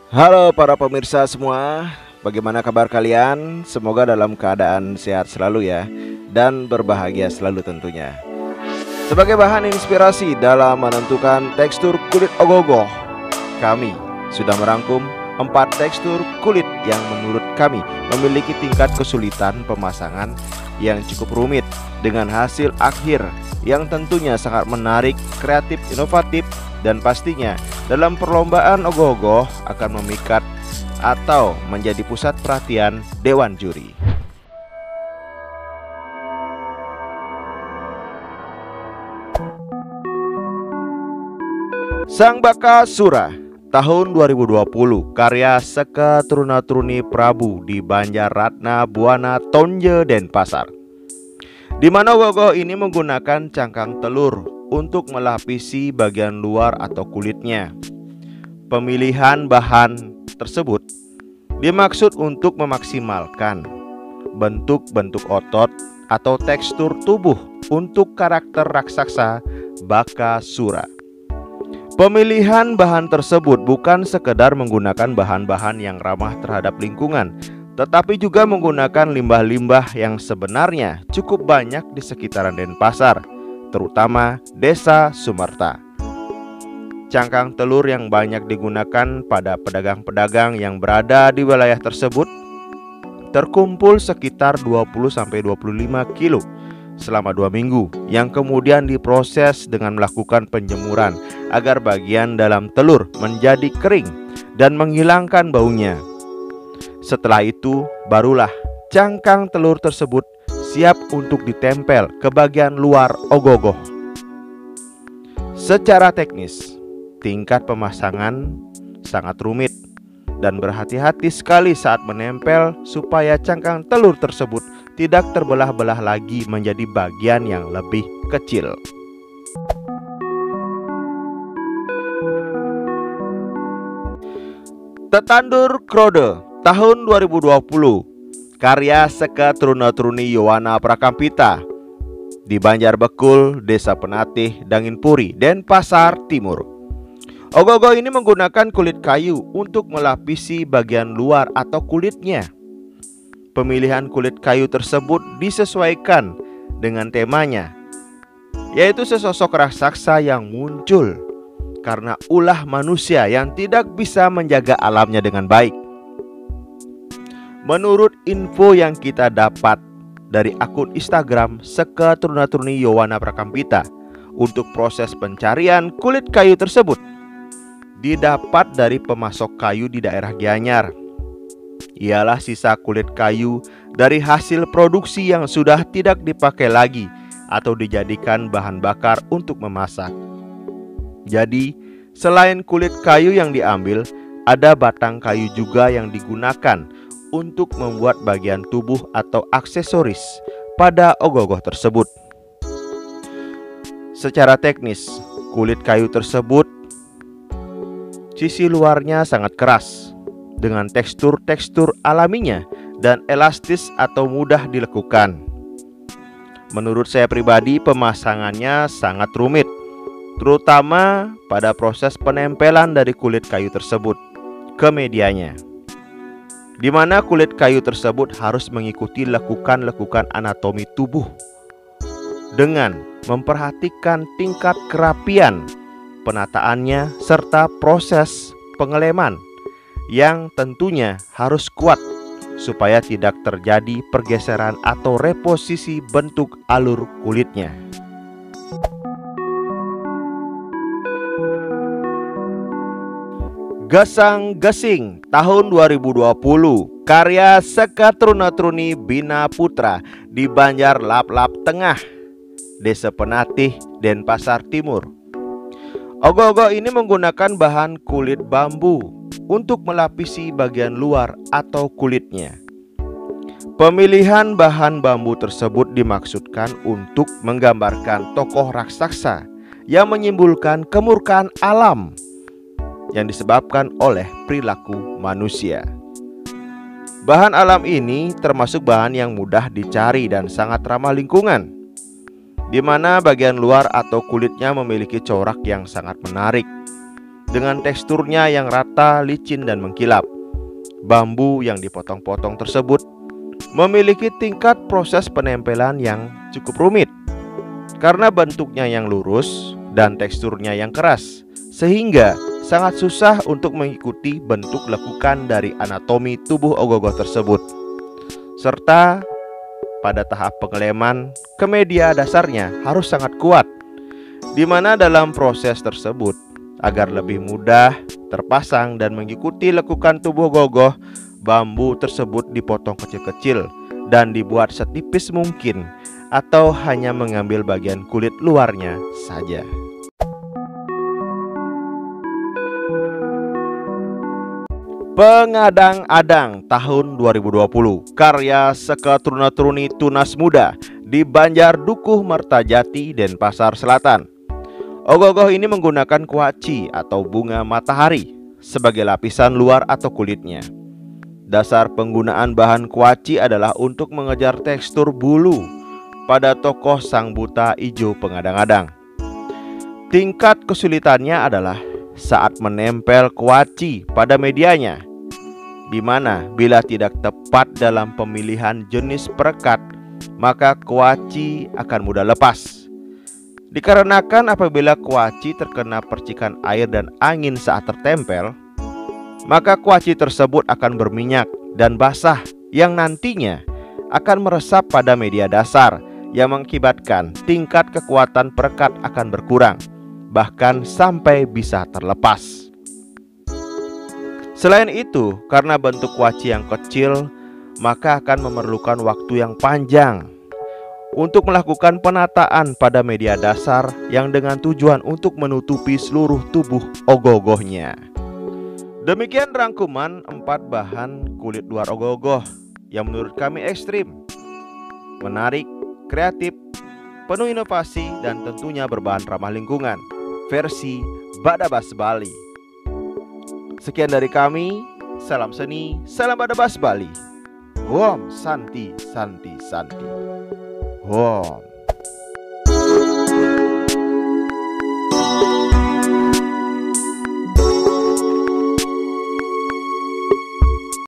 Halo para pemirsa semua, bagaimana kabar kalian? Semoga dalam keadaan sehat selalu ya, dan berbahagia selalu tentunya. Sebagai bahan inspirasi dalam menentukan tekstur kulit ogogoh, kami sudah merangkum 4 tekstur kulit yang menurut kami memiliki tingkat kesulitan pemasangan yang cukup rumit, dengan hasil akhir yang tentunya sangat menarik, kreatif, inovatif, dan pastinya dalam perlombaan ogoh-ogoh akan memikat atau menjadi pusat perhatian dewan juri. Sang Bakasura tahun 2020, karya Seka Truna-Truni Prabu di Banjarratna Buana Tonje Denpasar, di mana ogoh-ogoh ini menggunakan cangkang telur untuk melapisi bagian luar atau kulitnya. Pemilihan bahan tersebut dimaksud untuk memaksimalkan bentuk-bentuk otot atau tekstur tubuh untuk karakter raksasa Bakasura. Pemilihan bahan tersebut bukan sekedar menggunakan bahan-bahan yang ramah terhadap lingkungan, tetapi juga menggunakan limbah-limbah yang sebenarnya cukup banyak di sekitaran Denpasar, terutama Desa Sumerta. Cangkang telur yang banyak digunakan pada pedagang-pedagang yang berada di wilayah tersebut terkumpul sekitar 20-25 kilo selama 2 minggu, yang kemudian diproses dengan melakukan penjemuran agar bagian dalam telur menjadi kering dan menghilangkan baunya. Setelah itu barulah cangkang telur tersebut siap untuk ditempel ke bagian luar ogoh-ogoh. Secara teknis, tingkat pemasangan sangat rumit dan berhati-hati sekali saat menempel supaya cangkang telur tersebut tidak terbelah-belah lagi menjadi bagian yang lebih kecil. Tetandur Krode tahun 2020, karya Seka Truna-Truni Yowana Prakampita di Banjarbekul, Desa Penatih, Danginpuri, Denpasar Timur. Ogoh-ogoh ini menggunakan kulit kayu untuk melapisi bagian luar atau kulitnya. Pemilihan kulit kayu tersebut disesuaikan dengan temanya, yaitu sesosok raksasa yang muncul karena ulah manusia yang tidak bisa menjaga alamnya dengan baik. Menurut info yang kita dapat dari akun Instagram Seka Truna-Truni Yowana Prakampita, untuk proses pencarian kulit kayu tersebut didapat dari pemasok kayu di daerah Gianyar. Ialah sisa kulit kayu dari hasil produksi yang sudah tidak dipakai lagi atau dijadikan bahan bakar untuk memasak. Jadi, selain kulit kayu yang diambil, ada batang kayu juga yang digunakan untuk membuat bagian tubuh atau aksesoris pada ogoh-ogoh tersebut. Secara teknis, kulit kayu tersebut sisi luarnya sangat keras dengan tekstur-tekstur alaminya dan elastis atau mudah dilekukan. Menurut saya pribadi, pemasangannya sangat rumit, terutama pada proses penempelan dari kulit kayu tersebut ke medianya, di mana kulit kayu tersebut harus mengikuti lekukan-lekukan anatomi tubuh dengan memperhatikan tingkat kerapian penataannya serta proses pengeleman yang tentunya harus kuat supaya tidak terjadi pergeseran atau reposisi bentuk alur kulitnya. Gesang Gesing tahun 2020, karya Seka Truna-Truni Bina Putra di Banjar Lap-Lap Tengah, Desa Penatih, Denpasar Timur. Ogoh-ogoh ini menggunakan bahan kulit bambu untuk melapisi bagian luar atau kulitnya. Pemilihan bahan bambu tersebut dimaksudkan untuk menggambarkan tokoh raksasa yang menyimbolkan kemurkaan alam yang disebabkan oleh perilaku manusia. Bahan alam ini termasuk bahan yang mudah dicari dan sangat ramah lingkungan, di mana bagian luar atau kulitnya memiliki corak yang sangat menarik dengan teksturnya yang rata, licin, dan mengkilap. Bambu yang dipotong-potong tersebut memiliki tingkat proses penempelan yang cukup rumit karena bentuknya yang lurus dan teksturnya yang keras, sehingga sangat susah untuk mengikuti bentuk lekukan dari anatomi tubuh ogoh-ogoh tersebut. Serta pada tahap pengeleman ke media dasarnya harus sangat kuat, di mana dalam proses tersebut agar lebih mudah terpasang dan mengikuti lekukan tubuh ogoh-ogoh, bambu tersebut dipotong kecil-kecil dan dibuat setipis mungkin, atau hanya mengambil bagian kulit luarnya saja. Pengadang-adang tahun 2020, karya Seketuruna-turuni Tunas Muda di Banjar Dukuh Mertajati, Denpasar Selatan. Ogoh-ogoh ini menggunakan kuaci atau bunga matahari sebagai lapisan luar atau kulitnya. Dasar penggunaan bahan kuaci adalah untuk mengejar tekstur bulu pada tokoh sang buta ijo pengadang-adang. Tingkat kesulitannya adalah saat menempel kuaci pada medianya, di mana bila tidak tepat dalam pemilihan jenis perekat, maka kuaci akan mudah lepas. Dikarenakan apabila kuaci terkena percikan air dan angin saat tertempel, maka kuaci tersebut akan berminyak dan basah yang nantinya akan meresap pada media dasar yang mengakibatkan tingkat kekuatan perekat akan berkurang, bahkan sampai bisa terlepas. Selain itu, karena bentuk kuaci yang kecil, maka akan memerlukan waktu yang panjang untuk melakukan penataan pada media dasar yang dengan tujuan untuk menutupi seluruh tubuh ogoh-ogohnya. Demikian rangkuman 4 bahan kulit luar ogoh-ogoh yang menurut kami ekstrim, menarik, kreatif, penuh inovasi, dan tentunya berbahan ramah lingkungan, versi Badabas Bali. Sekian dari kami, salam seni, salam Badabas Bali. Om Santi Santi Santi. Om.